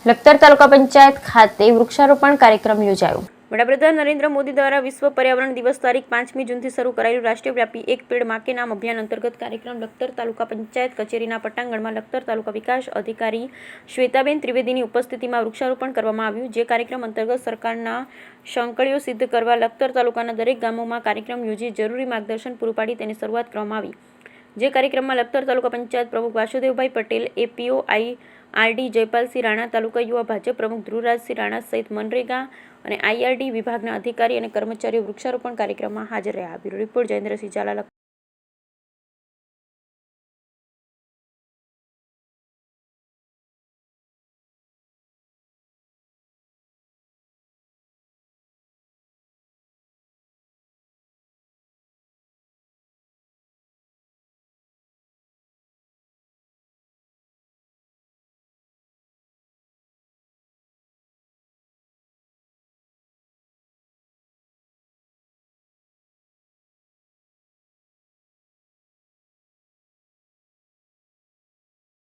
લખતર તાલુકા પંચાયત ખાતે વૃક્ષારોપણ કાર્યક્રમ યોજાયો। વડાપ્રધાન નરેન્દ્ર મોદી દ્વારા વિશ્વ પર્યાવરણ દિવસ તારીખ 5મી જૂનથી શરૂ કરાયેલું રાષ્ટ્રવ્યાપી એક પેડ માં કે નામ અભિયાન અંતર્ગત કાર્યક્રમ લખતર તાલુકા પંચાયત કચેરીના પટાંગણમાં લખતર તાલુકા વિકાસ અધિકારી શ્વેતાબેન ત્રિવેદીની ઉપસ્થિતિમાં વૃક્ષારોપણ કરવામાં આવ્યું। જે કાર્યક્રમ અંતર્ગત સરકારના સંકલ્યો સિદ્ધ કરવા લખતર તાલુકાના દરેક ગામોમાં કાર્યક્રમ યોજી જરૂરી માર્ગદર્શન પૂરું પાડી તેની શરૂઆત કરવામાં આવી। જે કાર્યક્રમમાં લખતર તાલુકા પંચાયત પ્રમુખ વાસુદેવભાઈ પટેલ, એપીઓ આઈઆરડી જયપાલસિંહ રાણા, તાલુકા યુવા ભાજપ પ્રમુખ ધ્રુવરાજસિંહ રાણા સહિત મનરેગા અને આઈઆરડી વિભાગના અધિકારી અને કર્મચારીઓ વૃક્ષારોપણ કાર્યક્રમમાં હાજર રહ્યા। Bureau report Jayendrasinh Jhala.